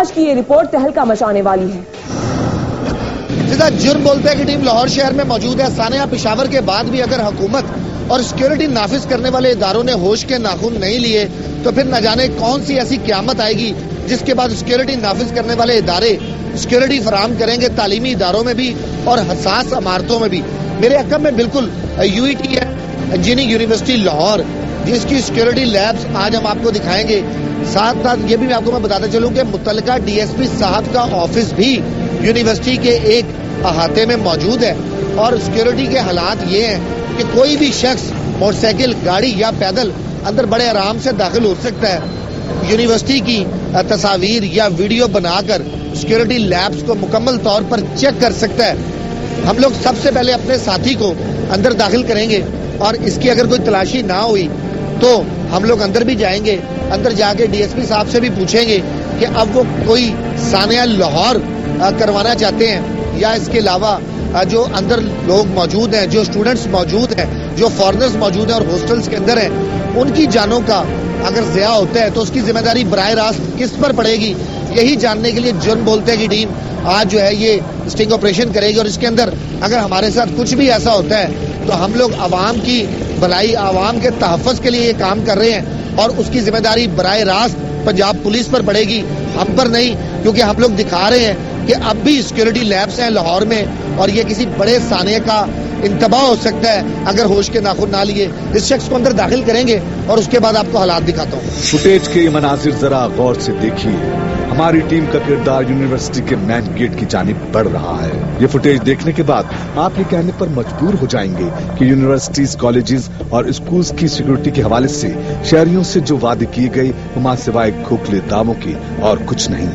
آج کی یہ رپورٹ تہلکہ مچانے والی ہے۔ جرم بولتے ہیں کہ ٹیم لاہور شہر میں موجود ہے۔ سانحہ پشاور کے بعد بھی اگر حکومت اور سیکیورٹی نافذ کرنے والے اداروں نے ہوش کے ناخن نہیں لیے تو پھر نہ جانے کون سی ایسی قیامت آئے گی جس کے بعد سیکیورٹی نافذ کرنے والے ادارے سیکیورٹی فراہم کریں گے، تعلیمی اداروں میں بھی اور حساس عمارتوں میں بھی۔ میرے عقب میں بالکل UET ہے، انجینئرنگ یونیورسٹی لاہور، جس کی سیکیورٹی لیبس آج ہم آپ کو دکھائیں گے۔ ساتھ ساتھ یہ بھی میں آپ کو بتاتا چلوں کہ متعلقہ DSP صاحب کا آفس بھی یونیورسٹی کے ایک احاطے میں موجود ہے، اور سیکیورٹی کے حالات یہ ہیں کہ کوئی بھی شخص موٹر سائیکل، گاڑی یا پیدل اندر بڑے آرام سے داخل ہو سکتا ہے۔ یونیورسٹی کی تصاویر یا ویڈیو بنا کر سیکیورٹی لیبس کو مکمل طور پر چیک کر سکتا ہے۔ ہم لوگ سب سے پہلے اپنے ساتھی کو اندر داخل کریں گے، اور اس کی اگر کوئی تلاشی نہ ہوئی تو ہم لوگ اندر بھی جائیں گے۔ اندر جا کے DSP صاحب سے بھی پوچھیں گے کہ اب وہ کوئی سانحہ لاہور کروانا چاہتے ہیں، یا اس کے علاوہ جو اندر لوگ موجود ہیں، جو اسٹوڈنٹس موجود ہیں، جو فارنرز موجود ہیں اور ہاسٹلس کے اندر ہیں، ان کی جانوں کا اگر ضیاع ہوتا ہے تو اس کی ذمہ داری براہ راست کس پر پڑے گی، یہی جاننے کے لیے جرم بولتے ہیں کہ ٹیم آج جو ہے یہ اسٹنگ آپریشن کرے گی۔ اور اس کے اندر اگر ہمارے ساتھ کچھ بھی ایسا ہوتا ہے تو ہم لوگ عوام کی بھلائی، عوام کے تحفظ کے لیے یہ کام کر رہے ہیں، اور اس کی ذمہ داری براہ راست پنجاب پولیس پر پڑے گی، ہم پر نہیں، کیونکہ ہم لوگ دکھا رہے ہیں کہ اب بھی سیکیورٹی لیبس ہیں لاہور میں، اور یہ کسی بڑے سانحے کا انتباہ ہو سکتا ہے اگر ہوش کے ناخن نہ لیے۔ اس شخص کو اندر داخل کریں گے اور اس کے بعد آپ کو حالات دکھاتا ہوں۔ فوٹیج کے یہ مناظر ذرا غور سے دیکھیے۔ ہماری ٹیم کا کردار یونیورسٹی کے مین گیٹ کی جانب بڑھ رہا ہے۔ یہ فوٹیج دیکھنے کے بعد آپ یہ کہنے پر مجبور ہو جائیں گے کہ یونیورسٹیز، کالجز اور اسکولز کی سیکیورٹی کے حوالے سے شہریوں سے جو وعدے کیے گئے وہاں سوائے کھوکھلے دعووں کے اور کچھ نہیں۔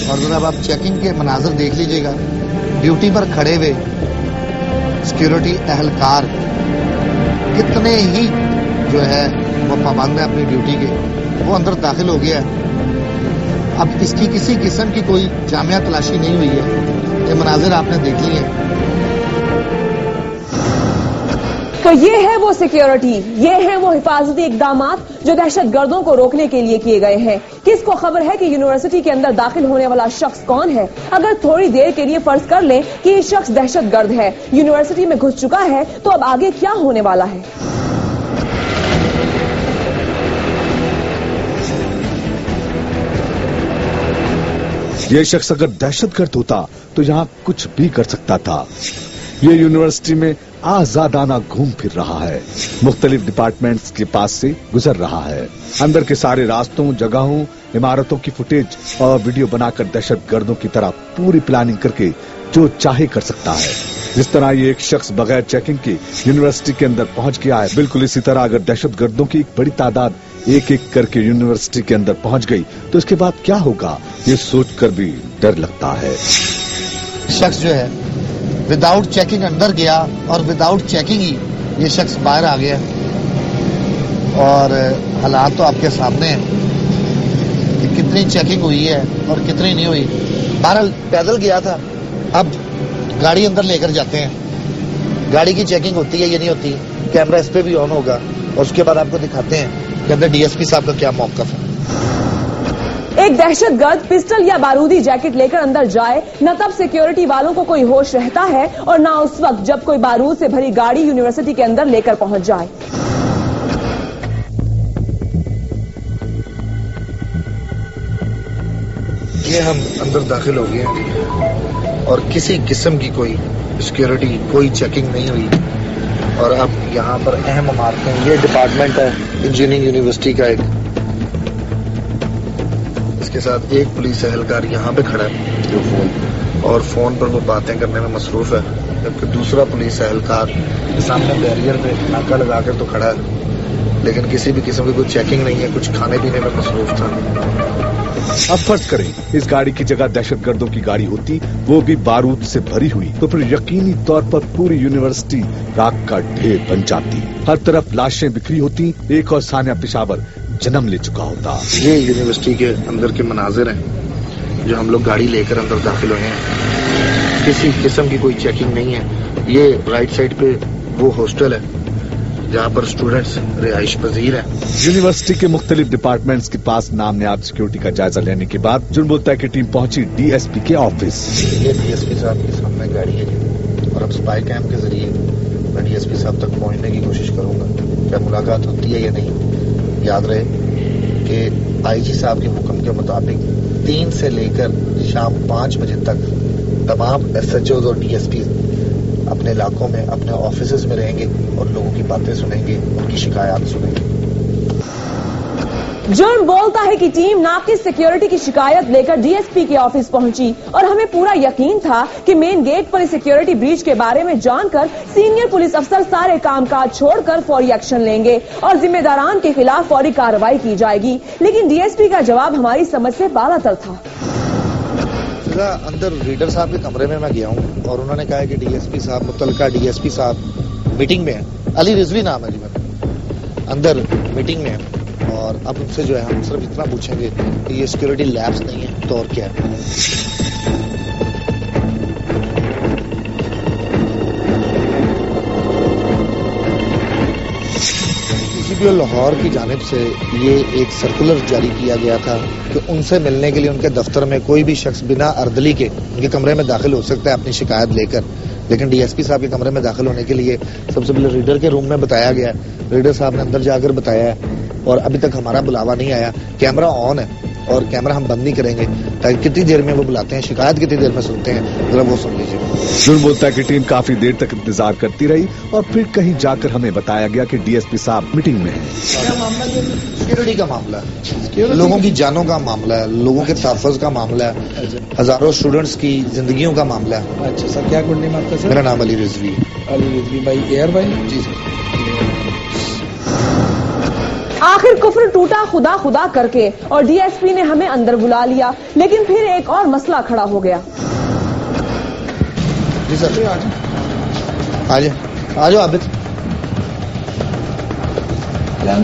اور جناب آپ چیکنگ کے مناظر دیکھ لیجئے گا، ڈیوٹی پر کھڑے ہوئے سیکیورٹی اہلکار کتنے ہی جو ہے وہ پابند ہے اپنی ڈیوٹی کے، وہ اندر داخل ہو گیا ہے۔ اب اس کی کسی قسم کی کوئی جامعہ تلاشی نہیں ہوئی ہے، یہ مناظر آپ نے دیکھ لی ہیں۔ تو یہ ہے وہ سیکیورٹی، یہ ہیں وہ حفاظتی اقدامات جو دہشت گردوں کو روکنے کے لیے کیے گئے ہیں۔ کس کو خبر ہے کہ یونیورسٹی کے اندر داخل ہونے والا شخص کون ہے؟ اگر تھوڑی دیر کے لیے فرض کر لیں کہ یہ شخص دہشت گرد ہے، یونیورسٹی میں گھس چکا ہے، تو اب آگے کیا ہونے والا ہے؟ یہ شخص اگر دہشت گرد ہوتا تو یہاں کچھ بھی کر سکتا تھا۔ یہ یونیورسٹی میں آزادانہ گھوم پھر رہا ہے، مختلف ڈپارٹمنٹس کے پاس سے گزر رہا ہے، اندر کے سارے راستوں، جگہوں، عمارتوں کی فوٹیج اور ویڈیو بنا کر دہشت گردوں کی طرح پوری پلاننگ کر کے جو چاہے کر سکتا ہے۔ جس طرح یہ ایک شخص بغیر چیکنگ کے یونیورسٹی کے اندر پہنچ گیا ہے، بالکل اسی طرح اگر دہشت گردوں کی ایک بڑی تعداد ایک ایک کر کے یونیورسٹی کے اندر پہنچ گئی تو اس کے بعد کیا ہوگا، یہ سوچ کر بھی ڈر لگتا ہے۔ شخص جو ہے وداؤٹ چیکنگ اندر گیا اور وداؤٹ چیکنگ ہی یہ شخص باہر آ گیا، اور حالات تو آپ کے سامنے ہیں کہ کتنی چیکنگ ہوئی ہے اور کتنی نہیں ہوئی۔ بہرحال پیدل گیا تھا، اب گاڑی اندر لے کر جاتے ہیں، گاڑی کی چیکنگ ہوتی ہے یا نہیں ہوتی، کیمرہ اس پہ بھی آن ہوگا، اور اس کے بعد آپ کو دکھاتے ہیں کہ اندر DSP صاحب کا کیا موقف ہے۔ ایک دہشت گرد پسٹل یا بارودی جیکٹ لے کر اندر جائے، نہ تب سیکیورٹی والوں کو کوئی ہوش رہتا ہے اور نہ اس وقت جب کوئی بارود سے بھری گاڑی یونیورسٹی کے اندر لے کر پہنچ جائے۔ یہ ہم اندر داخل ہو گئے ہیں اور کسی قسم کی کوئی سیکیورٹی، کوئی چیکنگ نہیں ہوئی، اور اب یہاں پر اہم عمارتیں، یہ ڈپارٹمنٹ ہے انجینئرنگ یونیورسٹی کا ایک، اس کے ساتھ ایک پولیس اہلکار یہاں پہ کھڑا ہے جو اور فون پر وہ باتیں کرنے میں مصروف ہے، جبکہ دوسرا پولیس اہلکار سامنے بیریئر پہ ناکا لگا کر تو کھڑا ہے، لیکن کسی بھی قسم کی کوئی چیکنگ نہیں ہے، کچھ کھانے پینے میں مصروف تھا۔ اب فرض کریں اس گاڑی کی جگہ دہشت گردوں کی گاڑی ہوتی، وہ بھی بارود سے بھری ہوئی، تو پھر یقینی طور پر پوری یونیورسٹی راک کا ڈھیر بن جاتی، ہر طرف لاشیں بکھری ہوتی، ایک اور سانحہ پشاور جنم لے چکا ہوتا۔ یہ یونیورسٹی کے اندر کے مناظر ہیں جو ہم لوگ گاڑی لے کر اندر داخل ہوئے ہیں، کسی قسم کی کوئی چیکنگ نہیں ہے۔ یہ رائٹ سائڈ پہ وہ ہاسٹل ہے जहाँ पर स्टूडेंट्स रिहाइश पजीर हैं। यूनिवर्सिटी के मुख्तलिफ डिपार्टमेंट्स के पास नामनियाब सिक्योरिटी का जायजा लेने के बाद जुर्म बोलता है की टीम पहुंची डीएसपी के ऑफिस। ये डीएसपी साहब के सामने गाड़ी है जी, और अब स्पाई कैम के जरिए मैं डीएसपी साहब तक पहुंचने की कोशिश करूंगा। क्या मुलाकात होती है या नहीं। याद रहे कि आईजी साहब के हुक्म के मुताबिक 3 से लेकर शाम 5 बजे तक तमाम एसएचओ और डीएसपी अपने इलाकों में अपने ऑफिस में रहेंगे और लोगों की बातें सुनेंगे, उनकी शिकायत सुनेंगे। जुर्म बोलता है कि टीम नाकिस सिक्योरिटी की शिकायत लेकर डीएसपी के ऑफिस पहुंची और हमें पूरा यकीन था कि मेन गेट पर सिक्योरिटी ब्रीच के बारे में जानकर सीनियर पुलिस अफसर सारे कामकाज छोड़कर फौरी एक्शन लेंगे और जिम्मेदारान के खिलाफ फौरी कार्रवाई की जाएगी। लेकिन डीएसपी का जवाब हमारी समझ से बालातर था। अंदर रीडर साहब के कमरे में मैं गया हूँ और उन्होंने कहा है कि डीएसपी साहब मुतलका डीएसपी साहब मीटिंग में है। अली रिजवी नाम है जी, मेरा अंदर मीटिंग में है और अब उनसे जो है हम सिर्फ इतना पूछेंगे कि ये सिक्योरिटी लैब्स नहीं है तो और क्या है। डीसीपी लाहौर की जानिब से ये एक सर्कुलर जारी किया गया था कि उनसे मिलने के लिए उनके दफ्तर में कोई भी शख्स बिना अर्दली के उनके कमरे में दाखिल हो सकता है अपनी शिकायत लेकर। लेकिन डीएसपी साहब के कमरे में दाखिल होने के लिए सबसे पहले रीडर के रूम में बताया गया है। रीडर साहब ने अंदर जाकर बताया है और अभी तक हमारा बुलावा नहीं आया। कैमरा ऑन है और कैमरा हम बंद नहीं करेंगे ताकि कितनी देर में वो बुलाते हैं, शिकायत कितनी देर में सुनते हैं, जरा वो सुन लीजिए। जुर्म बोलता है कि टीम काफी देर तक इंतजार करती रही और फिर कहीं जाकर हमें बताया गया कि डीएसपी साहब मीटिंग में हैं। सिक्योरिटी का मामला है, लोगों की जानों का मामला है, लोगों के तहफ़्फ़ुज़ का मामला है, हजारों स्टूडेंट्स की जिंदगियों का मामला है। अच्छा सर, क्या गुड नेम आपका सर? मेरा नाम अली रिजवी है। अली रिजवी भाई, एयर भाई? जी सर। आखिर कुफ्र टूटा खुदा खुदा करके और डीएसपी ने हमें अंदर बुला लिया। लेकिन फिर एक और मसला खड़ा हो गया। जी सर, आ जाओ आबिद। क्या हो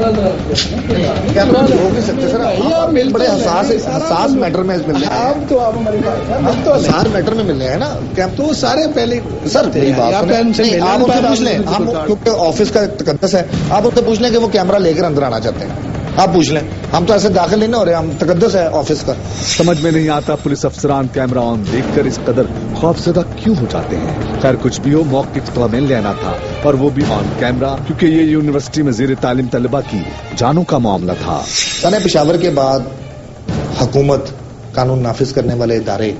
नहीं सकते सर, आप बड़े हसास मैटर में मिल रहे हैं। आप तो आप हमारे पास तो हसास मैटर में मिल रहे हैं ना। क्या तो सारे पहले सर मेरी बात सुने, आप उनसे पूछ लें, हम क्योंकि ऑफिस का तकद्दस है, आप उनसे पूछ लें कि वो कैमरा लेकर अंदर आना चाहते हैं, आप पूछ लें। हम तो ऐसे दाखिल नहीं ना हो रहे, हम तकद्दस है ऑफिस का। समझ में नहीं आता पुलिस अफसरान कैमरा ऑन देखकर इस कदर खौफजदा क्यों हो जाते हैं। खैर कुछ भी हो, मौक़िफ़ तो हमें लेना था और वो भी ऑन कैमरा, क्योंकि ये यूनिवर्सिटी में ज़ेर तालीम तलबा की जानों का मामला था। साने पेशावर के बाद हुकूमत, कानून नाफिज करने वाले इदारे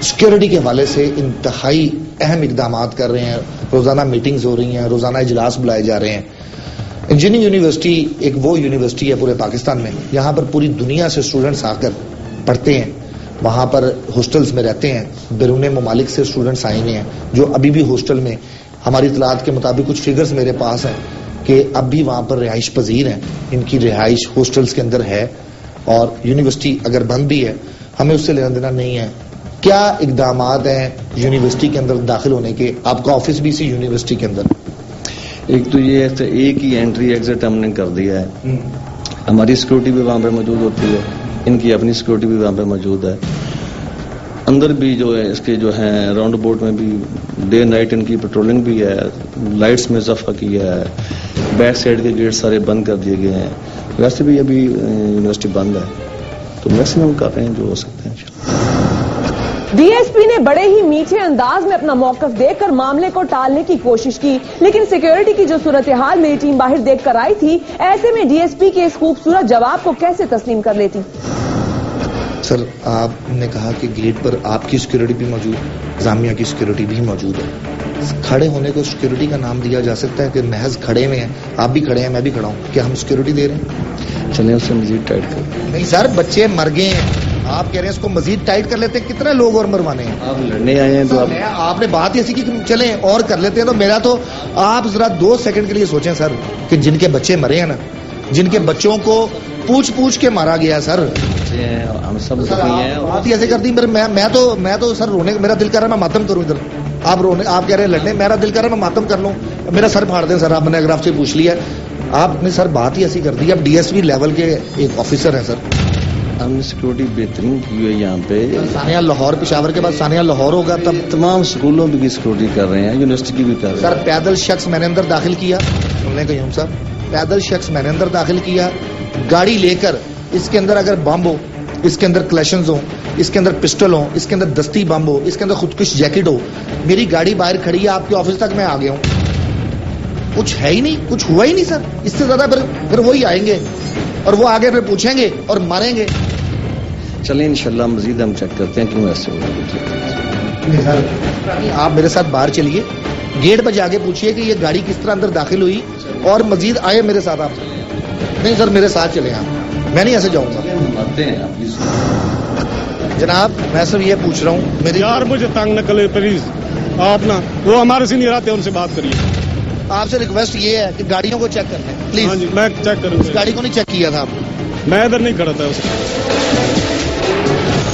सिक्योरिटी के हवाले से इंतहाई अहम इकदाम कर रहे हैं। रोजाना मीटिंग्स हो रही हैं, रोजाना इजलास बुलाए जा रहे हैं। इंजीनियरिंग यूनिवर्सिटी एक वो यूनिवर्सिटी है पूरे पाकिस्तान में, यहाँ पर पूरी दुनिया से स्टूडेंट्स आकर पढ़ते हैं, वहाँ पर हॉस्टल्स में रहते हैं। बैरून ममालिक से स्टूडेंट्स आए हुए हैं जो अभी भी हॉस्टल में, हमारी इतलात के मुताबिक कुछ फिगर्स मेरे पास हैं कि अब भी वहाँ पर रिहाइश पजीर हैं, इनकी रिहाइश हॉस्टल्स के अंदर है। और यूनिवर्सिटी अगर बंद भी है, हमें उससे लेना देना नहीं है। क्या इकदाम हैं यूनिवर्सिटी के अंदर दाखिल होने के? आपका ऑफिस भी इसी यूनिवर्सिटी के अंदर? एक तो ये है, एक ही एंट्री एग्जिट हमने कर दिया है। हमारी सिक्योरिटी भी वहां पर मौजूद होती है, इनकी अपनी सिक्योरिटी भी वहां पर मौजूद है। अंदर भी जो है इसके जो है राउंड अबाउट में भी डे नाइट इनकी पेट्रोलिंग भी है, लाइट्स में इजाफा किया है, बैक साइड के गेट सारे बंद कर दिए गए हैं। वैसे भी अभी यूनिवर्सिटी बंद है, तो मैक्सिमम कर रहे हैं जो हो सकते हैं। डीएसपी ने बड़े ही मीठे अंदाज में अपना मौकफ देकर मामले को टालने की कोशिश की, लेकिन सिक्योरिटी की जो सूरत हाल मेरी टीम बाहर देख कर आई थी, ऐसे में डीएसपी के इस खूबसूरत जवाब को कैसे तस्लीम कर लेती। सर आपने कहा कि गेट पर आपकी सिक्योरिटी भी मौजूद, जामिया की सिक्योरिटी भी मौजूद है। खड़े होने को सिक्योरिटी का नाम दिया जा सकता है कि महज खड़े में हैं, आप भी खड़े हैं, मैं भी खड़ा हूँ, क्या हम सिक्योरिटी दे रहे हैं? चलिए उससे मजीद टाइट कर। नहीं सर, बच्चे मर गए हैं, आप कह रहे हैं इसको मजीद टाइट कर लेते हैं। कितने लोग और मरवाने हैं? आप लड़ने आए हैं तो आपने बात ऐसी की चले और कर लेते हैं, तो मेरा तो आप जरा 2 सेकंड के लिए सोचें सर कि जिनके बच्चे मरे हैं ना, जिनके बच्चों को पूछ के मारा गया सर, हम सब बात ही ऐसे कर दी। मैं तो सर रोने, मेरा दिल कर रहा है मैं मातम करूं इधर। आप रोने, आप कह रहे हैं लड़ने, मेरा दिल कर रहा है मैं मातम कर लूं, मेरा सर फाड़ दें सर। आपने अगर आपसे पूछ लिया, आपने सर बात ही ऐसी कर दी। अब डीएसपी लेवल के एक ऑफिसर है सर, हमने सिक्योरिटी बेहतरीन की हुई है यहाँ पे। सानिया लाहौर, पेशावर के बाद सानिया लाहौर होगा, तब तमाम स्कूलों की सिक्योरिटी कर रहे हैं, यूनिवर्सिटी की भी कर रहे हैं। सर पैदल शख्स मैंने अंदर दाखिल किया, सुन लें कयूम साहब, पैदल शख्स मैंने अंदर दाखिल किया, गाड़ी लेकर इसके अंदर अगर बम हो, इसके अंदर क्लैशंस हो, इसके अंदर पिस्टल हो, इसके अंदर दस्ती बम हो, इसके अंदर खुदकुश जैकेट हो, मेरी गाड़ी बाहर खड़ी है, आपके ऑफिस तक मैं आ गया हूं, कुछ है ही नहीं, कुछ हुआ ही नहीं सर। इससे ज्यादा फिर वही आएंगे और वो आगे फिर पूछेंगे और मारेंगे। चलिए इंशाल्लाह मजीद हम चेक करते हैं क्यों ऐसे हो रहा है। आप मेरे साथ बाहर चलिए, गेट पर जाके पूछिए कि ये गाड़ी किस तरह अंदर दाखिल हुई और मजीद आए मेरे साथ आप। नहीं सर, मेरे साथ चले आप, मैं नहीं ऐसे जाऊंगा। आते हैं आप प्लीज। जनाब मैं सिर्फ ये पूछ रहा हूँ, मेरी यार मुझे तंग न करे प्लीज। आप ना वो हमारे सीनियर आते हैं, उनसे बात करिए। आपसे रिक्वेस्ट ये है कि गाड़ियों को चेक करना है हाँ प्लीज। जी, मैं चेक करूंगा। गाड़ी को नहीं चेक किया था आपने? मैं इधर नहीं खड़ा था उसको।